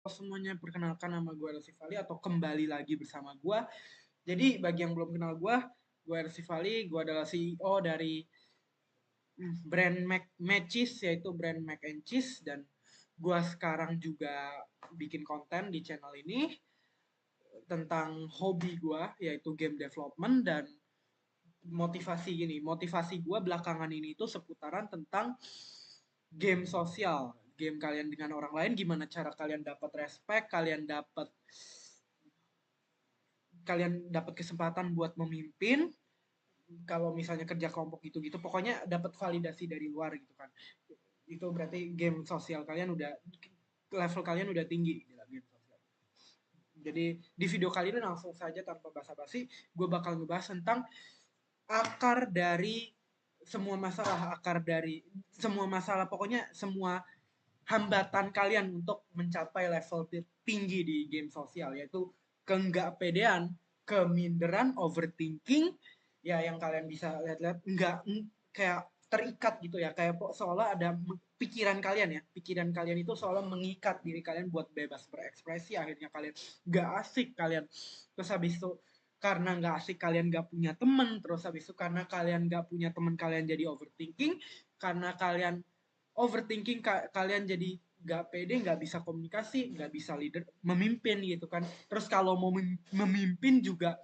Semuanya, perkenalkan nama gue Rossi Fali atau kembali lagi bersama gue. Jadi bagi yang belum kenal gue Rossi Fali, gue adalah CEO dari brand Cheese, yaitu brand Mac and Cheese, dan gue sekarang juga bikin konten di channel ini tentang hobi gue, yaitu game development. Dan motivasi gue belakangan ini itu seputaran tentang game sosial, game kalian dengan orang lain, gimana cara kalian dapat respect, kalian dapat kesempatan buat memimpin, kalau misalnya kerja kelompok gitu-gitu, pokoknya dapat validasi dari luar gitu kan. Itu berarti game sosial kalian udah, level kalian udah tinggi di dalam game sosial. Jadi di video kali ini langsung saja tanpa basa-basi, gue bakal ngebahas tentang akar dari semua masalah, pokoknya semua hambatan kalian untuk mencapai level tinggi di game sosial, yaitu keenggak pedean, keminderan, overthinking, ya yang kalian bisa lihat-lihat, enggak kayak terikat gitu ya, kayak seolah ada pikiran kalian itu seolah mengikat diri kalian buat bebas berekspresi. Akhirnya kalian nggak asik, terus habis itu karena nggak asik kalian nggak punya temen, terus habis itu karena kalian nggak punya temen kalian jadi overthinking, karena kalian overthinking kalian jadi nggak pede, nggak bisa komunikasi, nggak bisa leader, memimpin gitu kan. Terus kalau mau memimpin juga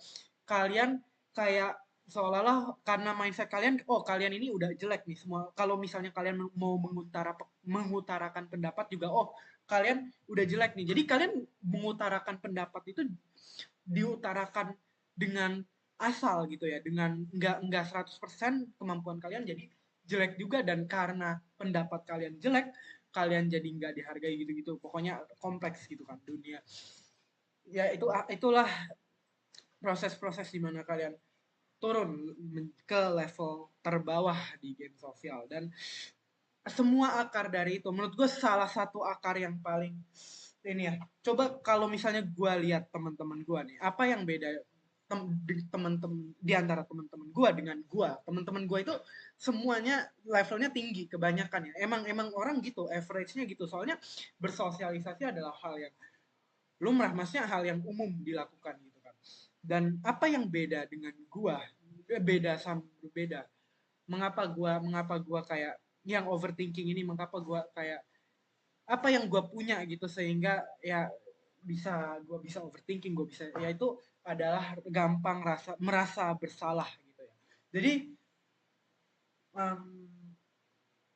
kalian kayak seolah-olah karena mindset kalian, oh kalian ini udah jelek nih semua. Kalau misalnya kalian mau mengutarakan pendapat juga, oh kalian udah jelek nih. Jadi kalian mengutarakan pendapat itu diutarakan dengan asal gitu ya, dengan nggak 100% kemampuan kalian, jadi jelek juga. Dan karena pendapat kalian jelek, kalian jadi nggak dihargai gitu-gitu. Pokoknya kompleks gitu kan dunia. Ya itulah proses-proses dimana kalian turun ke level terbawah di game sosial. Dan semua akar dari itu, menurut gue salah satu akar yang paling ini ya, coba kalau misalnya gue lihat teman-teman gue nih, apa yang beda teman-teman di antara teman-teman gue dengan gue. Teman-teman gue itu semuanya levelnya tinggi kebanyakan ya, emang orang gitu, average-nya gitu. Soalnya bersosialisasi adalah hal yang lumrah, maksudnya hal yang umum dilakukan gitu kan. Dan apa yang beda dengan gue, berbeda, mengapa gua kayak yang overthinking ini, mengapa gua kayak apa yang gua punya gitu sehingga ya gua bisa overthinking, gua bisa, yaitu adalah gampang merasa bersalah gitu ya. Jadi um,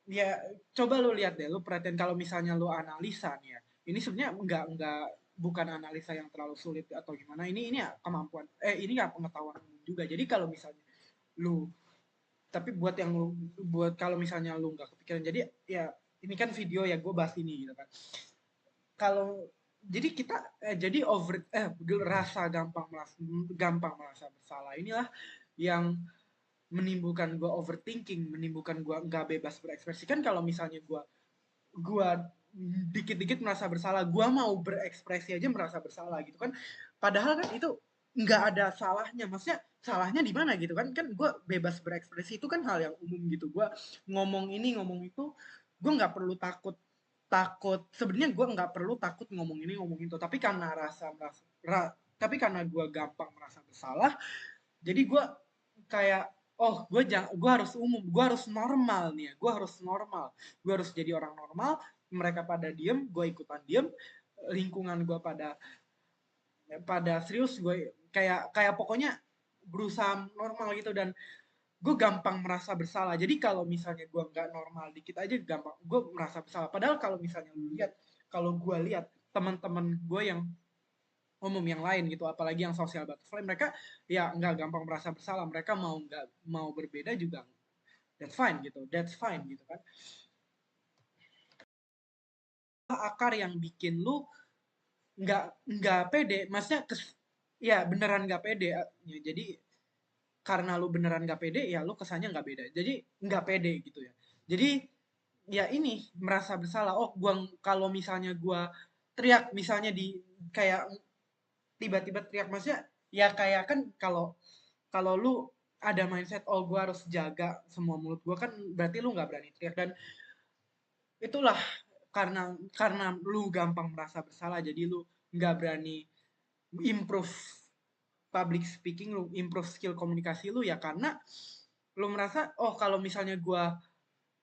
ya coba lu lihat deh, lu perhatiin kalau misalnya lu analisa nih ya, ini sebenarnya enggak bukan analisa yang terlalu sulit atau gimana, ini ya kemampuan, ini ya pengetahuan juga. Jadi kalau misalnya lu, tapi buat kalau misalnya lu nggak kepikiran, jadi ya ini kan video ya, gue bahas ini gitu kan. Kalau jadi kita jadi rasa gampang merasa bersalah inilah yang menimbulkan gue overthinking, menimbulkan gue nggak bebas berekspresi kan. Kalau misalnya gue dikit-dikit merasa bersalah, gue mau berekspresi aja merasa bersalah gitu kan. Padahal kan itu nggak ada salahnya, maksudnya salahnya di mana gitu kan. Kan gue bebas berekspresi itu kan hal yang umum gitu. Gue ngomong ini ngomong itu, gue nggak perlu takut takut sebenarnya gue nggak perlu takut ngomong ini ngomong itu, tapi karena tapi karena gue gampang merasa bersalah, jadi gue kayak, oh gue harus umum, gue harus normal nih ya, gue harus jadi orang normal. Mereka pada diem, gue ikutan diem, lingkungan gue pada pada serius, gue kayak kayak pokoknya berusaha normal gitu. Dan gue gampang merasa bersalah. Jadi kalau misalnya gue nggak normal dikit aja, gampang gue merasa bersalah. Padahal kalau misalnya kalau gue lihat teman-teman gue yang umum yang lain gitu, apalagi yang social butterfly, mereka ya nggak gampang merasa bersalah. Mereka nggak mau berbeda juga, that's fine gitu kan. Akar yang bikin lu nggak pede, maksudnya ya beneran nggak pede ya. Jadi karena lu beneran nggak pede, ya lu kesannya nggak beda, jadi nggak pede gitu ya. Jadi ya ini merasa bersalah. Oh kalau misalnya gua teriak misalnya di kayak tiba-tiba teriak, maksudnya ya kayak kan, kalau kalau lu ada mindset, oh gue harus jaga semua mulut gue, kan berarti lu nggak berani teriak. Dan itulah karena lu gampang merasa bersalah, jadi lu nggak berani improve public speaking, lu improve skill komunikasi lu ya karena lu merasa oh kalau misalnya gua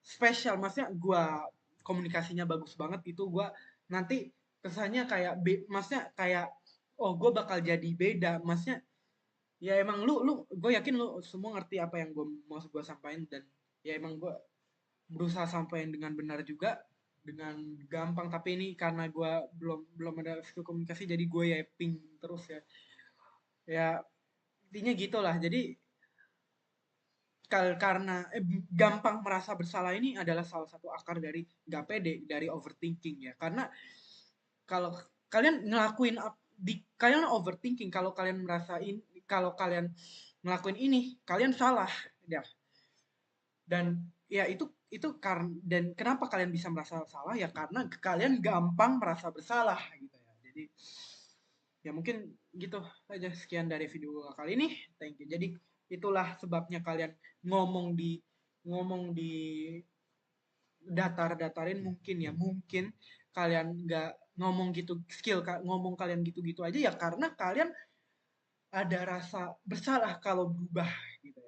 spesial, maksudnya gua komunikasinya bagus banget itu gua nanti kesannya kayak maksudnya kayak oh gua bakal jadi beda, maksudnya ya emang lu gue yakin lu semua ngerti apa yang gue sampaikan, dan ya emang gue berusaha sampaikan dengan benar juga dengan gampang, tapi ini karena gue belum belum ada skill komunikasi jadi gue ya ping terus ya, ya intinya gitulah. Jadi karena gampang merasa bersalah ini adalah salah satu akar dari nggak pede, dari overthinking ya, karena kalau kalian ngelakuin kalian overthinking kalau kalian merasain kalau kalian ngelakuin ini kalian salah ya, dan ya itu karena, dan kenapa kalian bisa merasa salah ya karena kalian gampang merasa bersalah gitu ya. Jadi ya mungkin gitu aja, sekian dari video kali ini, thank you. Jadi itulah sebabnya kalian ngomong di datar-datarin, mungkin ya mungkin kalian nggak ngomong gitu, ngomong kalian gitu-gitu aja ya karena kalian ada rasa bersalah kalau berubah gitu ya.